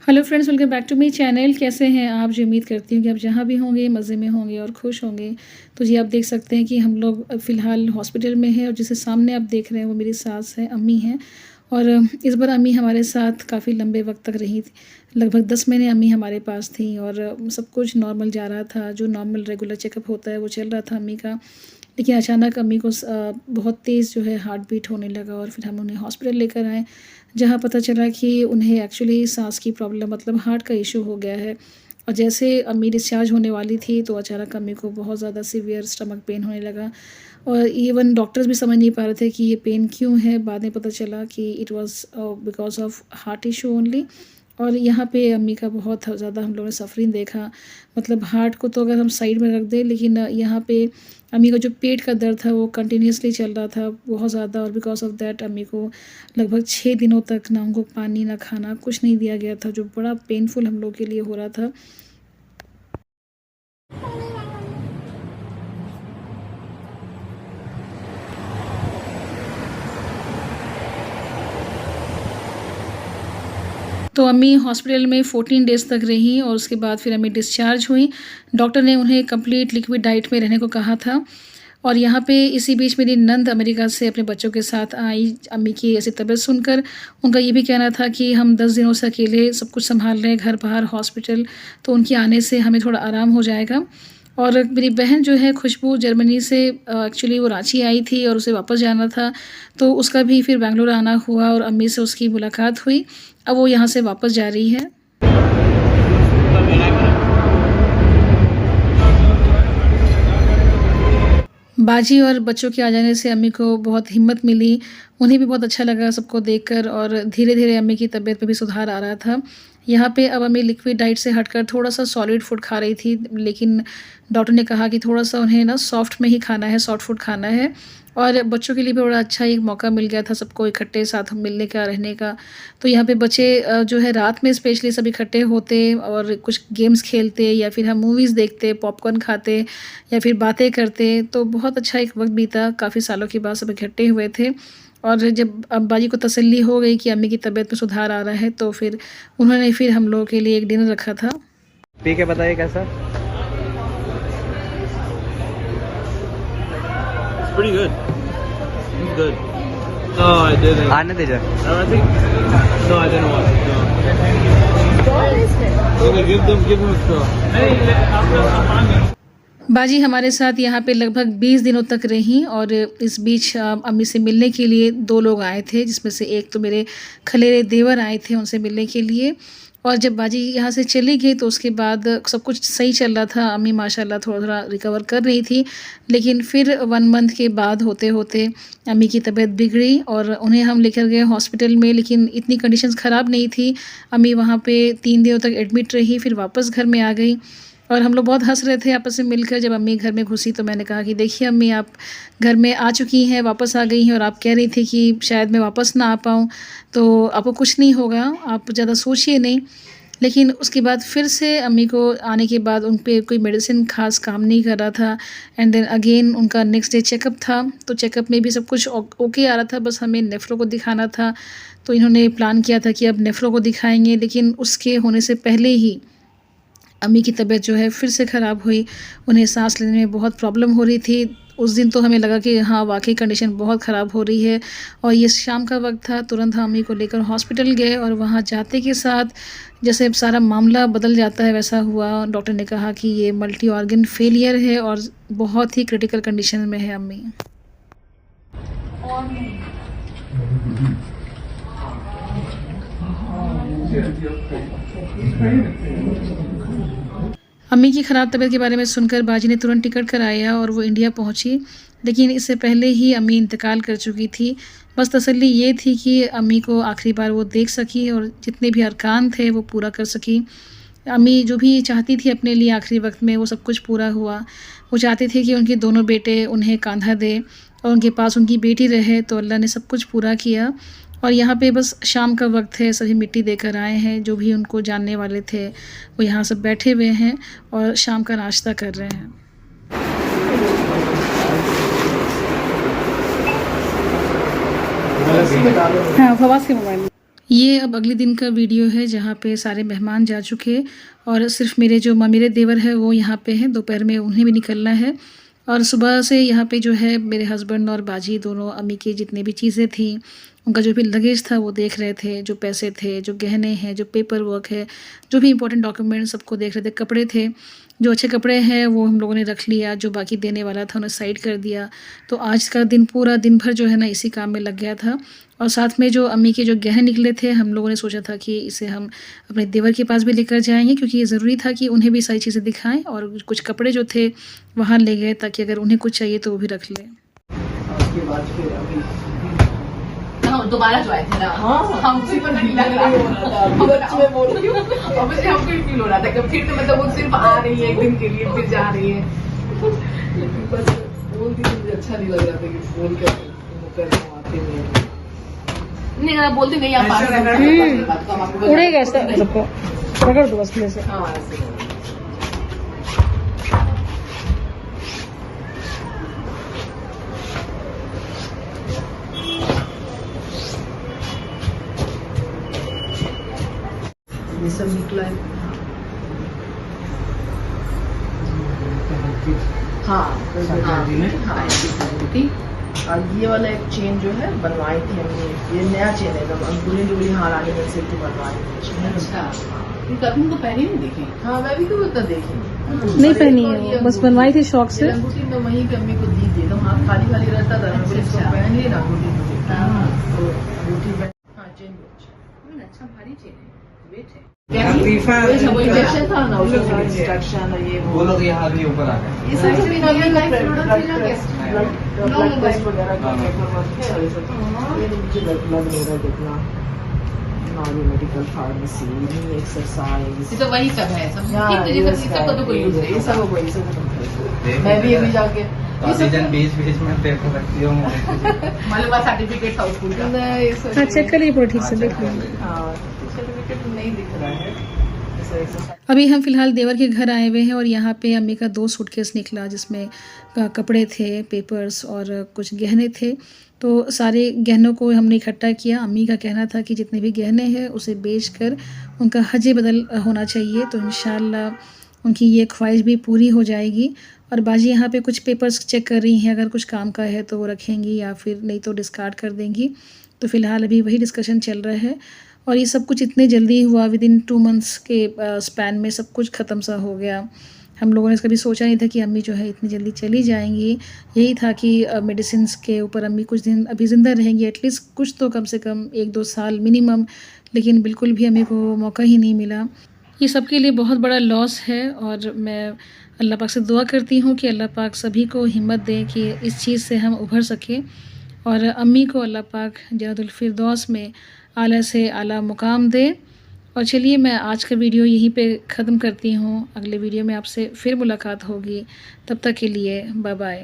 Hello friends, welcome back to my channel. कैसे हैं आप? जी उम्मीद करती हूँ कि आप जहाँ भी होंगे मज़े में होंगे और खुश होंगे। तो जी आप देख सकते हैं कि हम लोग फ़िलहाल हॉस्पिटल में हैं और जिसे सामने आप देख रहे हैं वो मेरी सास है, अम्मी हैं। और इस बार अम्मी हमारे साथ काफ़ी लंबे वक्त तक रही थी। लगभग 10 महीने अम्मी हमारे पास थी और सब कुछ नॉर्मल जा रहा था। जो नॉर्मल रेगुलर चेकअप होता है वो चल रहा था अम्मी का। लेकिन अचानक अम्मी को बहुत तेज़ जो है हार्ट बीट होने लगा और फिर हम उन्हें हॉस्पिटल लेकर आए, जहाँ पता चला कि उन्हें एक्चुअली सांस की प्रॉब्लम मतलब हार्ट का इशू हो गया है। और जैसे अम्मी डिस्चार्ज होने वाली थी तो अचानक अम्मी को बहुत ज़्यादा सीवियर स्टमक पेन होने लगा और इवन डॉक्टर्स भी समझ नहीं पा रहे थे कि ये पेन क्यों है। बाद में पता चला कि it was because of heart issue only. और यहाँ पे अम्मी का बहुत ज़्यादा हम लोगों ने सफरिंग देखा। मतलब हार्ट को तो अगर हम साइड में रख दें, लेकिन यहाँ पे अम्मी का जो पेट का दर्द था वो कंटिन्यूसली चल रहा था बहुत ज़्यादा। और बिकॉज ऑफ दैट अम्मी को लगभग 6 दिनों तक ना उनको पानी ना खाना कुछ नहीं दिया गया था, जो बड़ा पेनफुल हम लोग के लिए हो रहा था। तो अम्मी हॉस्पिटल में 14 डेज़ तक रहीं और उसके बाद फिर अम्मी डिस्चार्ज हुई। डॉक्टर ने उन्हें कंप्लीट लिक्विड डाइट में रहने को कहा था। और यहाँ पे इसी बीच मेरी नंद अमेरिका से अपने बच्चों के साथ आई। अम्मी की ऐसी तबीयत सुनकर उनका ये भी कहना था कि हम 10 दिनों से अकेले सब कुछ सँभाल रहे हैं, घर बाहर हॉस्पिटल, तो उनके आने से हमें थोड़ा आराम हो जाएगा। और मेरी बहन जो है खुशबू, जर्मनी से एक्चुअली वो रांची आई थी और उसे वापस जाना था, तो उसका भी फिर बैंगलोर आना हुआ और अम्मी से उसकी मुलाकात हुई। अब वो यहाँ से वापस जा रही है। बाजी और बच्चों के आ जाने से अम्मी को बहुत हिम्मत मिली। उन्हें भी बहुत अच्छा लगा सबको देखकर और धीरे-धीरे अम्मी की तबीयत में भी सुधार आ रहा था। यहाँ पे अब अम्मी लिक्विड डाइट से हटकर थोड़ा-सा सॉलिड फूड खा रही थी, लेकिन डॉक्टर ने कहा कि थोड़ा-सा उन्हें ना सॉफ्ट में ही खाना है, सॉफ्ट फूड खाना है। और बच्चों के लिए भी बड़ा अच्छा एक मौका मिल गया था सबको इकट्ठे साथ मिलने का, रहने का। तो यहाँ पे बच्चे जो है रात में स्पेशली सब इकट्ठे होते और कुछ गेम्स खेलते या फिर हम मूवीज़ देखते, पॉपकॉर्न खाते या फिर बातें करते। तो बहुत अच्छा एक वक्त बीता, काफ़ी सालों के बाद सब इकट्ठे हुए थे। और जब अब्बा जी को तसल्ली हो गई कि अम्मी की तबीयत में सुधार आ रहा है, तो फिर उन्होंने फिर हम लोगों के लिए एक डिनर रखा था। पी के बताइए कैसा? Pretty good. It's good. No, I didn't. आने दीजिए। I think. No, I didn't want it. No. Okay, give them a straw. बाजी हमारे साथ यहाँ पे लगभग 20 दिनों तक रहीं और इस बीच अम्मी से मिलने के लिए 2 लोग आए थे, जिसमें से एक तो मेरे खलेरे देवर आए थे उनसे मिलने के लिए। और जब बाजी यहाँ से चली गई तो उसके बाद सब कुछ सही चल रहा था। अम्मी माशाल्लाह थोड़ा-थोड़ा रिकवर कर रही थी, लेकिन फिर 1 मंथ के बाद होते-होते अम्मी की तबीयत बिगड़ी और उन्हें हम लेकर गए हॉस्पिटल में, लेकिन इतनी कंडीशंस ख़राब नहीं थी। अम्मी वहाँ पे 3 दिनों तक एडमिट रही, फिर वापस घर में आ गई। और हम लोग बहुत हँस रहे थे आपस में मिलकर। जब अम्मी घर में घुसी तो मैंने कहा कि देखिए अम्मी, आप घर में आ चुकी हैं, वापस आ गई हैं और आप कह रही थी कि शायद मैं वापस ना आ पाऊँ, तो आपको कुछ नहीं होगा, आप ज़्यादा सोचिए नहीं। लेकिन उसके बाद फिर से अम्मी को आने के बाद उन पे कोई मेडिसिन ख़ास काम नहीं कर रहा था। एंड देन अगेन उनका नेक्स्ट डे चेकअप था, तो चेकअप में भी सब कुछ ओके आ रहा था, बस हमें नेफ्रो को दिखाना था। तो इन्होंने प्लान किया था कि अब नेफ्रो को दिखाएँगे, लेकिन उसके होने से पहले ही अम्मी की तबीयत जो है फिर से ख़राब हुई। उन्हें साँस लेने में बहुत प्रॉब्लम हो रही थी। उस दिन तो हमें लगा कि हाँ, वाक़ई कंडीशन बहुत ख़राब हो रही है। और ये शाम का वक़्त था, तुरंत हम अम्मी को लेकर हॉस्पिटल गए और वहाँ जाते के साथ जैसे सारा मामला बदल जाता है वैसा हुआ। डॉक्टर ने कहा कि ये मल्टी ऑर्गन फेलियर है और बहुत ही क्रिटिकल कंडीशन में है अम्मी। अम्मी की ख़राब तबीयत के बारे में सुनकर बाजी ने तुरंत टिकट कराया और वो इंडिया पहुंची, लेकिन इससे पहले ही अम्मी इंतकाल कर चुकी थी। बस तसल्ली ये थी कि अम्मी को आखिरी बार वो देख सकी और जितने भी अरकान थे वो पूरा कर सकी। अम्मी जो भी चाहती थी अपने लिए आखिरी वक्त में, वो सब कुछ पूरा हुआ। वो चाहते थे कि उनके दोनों बेटे उन्हें कांधा दें और उनके पास उनकी बेटी रहे, तो अल्लाह ने सब कुछ पूरा किया। और यहाँ पे बस शाम का वक्त है, सभी मिट्टी देकर आए हैं, जो भी उनको जानने वाले थे वो यहाँ सब बैठे हुए हैं और शाम का नाश्ता कर रहे हैं। हाँ, फवाद के मोबाइल में। ये अब अगले दिन का वीडियो है जहाँ पे सारे मेहमान जा चुके और सिर्फ मेरे जो मेरे देवर है वो यहाँ पे हैं। दोपहर में उन्हें भी निकलना है और सुबह से यहाँ पे जो है मेरे हस्बैंड और बाजी दोनों अम्मी की जितनी भी चीज़ें थी, उनका जो भी लगेज था वो देख रहे थे, जो पैसे थे, जो गहने हैं, जो पेपर वर्क है, जो भी इंपॉर्टेंट डॉक्यूमेंट सबको देख रहे थे। कपड़े थे, जो अच्छे कपड़े हैं वो हम लोगों ने रख लिया, जो बाकी देने वाला था उन्हें साइड कर दिया। तो आज का दिन पूरा दिन भर जो है ना इसी काम में लग गया था। और साथ में जो अम्मी के जो गहने निकले थे, हम लोगों ने सोचा था कि इसे हम अपने देवर के पास भी लेकर जाएंगे, क्योंकि ये ज़रूरी था कि उन्हें भी सारी चीज़ें दिखाएं। और कुछ कपड़े जो थे वहाँ ले गए ताकि अगर उन्हें कुछ चाहिए तो वो भी रख लें। उसके बाद फिर अभी दोबारा जो आए थे ना, हाँ, हम उसी पर नहीं लग रहा था। अब इसलिए हमको ही फील हो रहा था कि फिर तो मतलब वो सिर्फ आ रही है एक दिन के लिए, फिर जा रही है। लेकिन बस बोल के मुझे अच्छा नहीं लग रहा था कि फोन कर आते नहीं। नहीं बोलते नहीं आप उड़ेगा सबको पकड़ दो बस से। हाँ ऐसे ये सब निकला है। हाँ और ये वाला एक चेन जो है बनवाई थी हमने, ये नया चेन है एकदम अंगूरी डूरी हार आगे में से बनवाई थी। अच्छा, कभी तो पहले नहीं देखी। हाँ मैं भी तो उतना देखी नहीं पहनी है, बस बनवाई थी शौक से। अंगूठी मैं वहीं की अम्मी को दी थी, तो हाथ खाली खाली रहता था, मैं बोली इसको पहन लिए ना अंगूठी। तो अंगूठी हाँ चेन अच्छा भारी चेन है, वेट है। इंजेक्शन था ना उसका इंस्ट्रक्शन है ये वो लोग यहाँ भी ऊपर आ गए। ये साइड में नॉर्मल लाइफ प्रोडक्ट है ना, ब्लड टेस्ट वगैरह का पेपर वर्क है और ये सब। ये मुझे लग नहीं रहा कितना नॉर्मल मेडिकल फार्मेसी एक्सरसाइज, ये तो वही सब है, सब ठीक है, सब का तो कोई यूज नहीं, ये सब वही सब। मैं भी अभी जाके ऑक्सीजन बीच में पेपर रखती हूँ। मतलब बस सर्टिफिकेट था स्कूल का। चेक करिए पूरा ठीक से, देख लीजिए। हाँ सर्टिफिकेट नहीं दिख रहा है। अभी हम फ़िलहाल देवर के घर आए हुए हैं और यहाँ पे अम्मी का 2 सूटकेस निकला जिसमें कपड़े थे, पेपर्स और कुछ गहने थे। तो सारे गहनों को हमने इकट्ठा किया। अम्मी का कहना था कि जितने भी गहने हैं उसे बेचकर उनका हज बदल होना चाहिए, तो इंशाल्लाह उनकी ये ख्वाहिश भी पूरी हो जाएगी। और बाजी यहाँ पे कुछ पेपर्स चेक कर रही हैं, अगर कुछ काम का है तो वो रखेंगी या फिर नहीं तो डिस्कार्ड कर देंगी। तो फ़िलहाल अभी वही डिस्कशन चल रहा है और ये सब कुछ इतने जल्दी हुआ, विद इन 2 मंथ्स के स्पैन में सब कुछ ख़त्म सा हो गया। हम लोगों ने कभी सोचा नहीं था कि अम्मी जो है इतनी जल्दी चली जाएंगी। यही था कि मेडिसिन्स के ऊपर अम्मी कुछ दिन अभी ज़िंदा रहेंगी, एटलीस्ट कुछ तो कम से कम 1-2 साल मिनिमम, लेकिन बिल्कुल भी अम्मी को मौका ही नहीं मिला। ये सबके लिए बहुत बड़ा लॉस है और मैं अल्लाह पाक से दुआ करती हूँ कि अल्लाह पाक सभी को हिम्मत दे कि इस चीज़ से हम उभर सकें और अम्मी को अल्लाह पाक जन्नतुल फिरदौस में आला से आला मुकाम दे। और चलिए मैं आज का वीडियो यहीं पे ख़त्म करती हूँ। अगले वीडियो में आपसे फिर मुलाकात होगी, तब तक के लिए बाय बाय।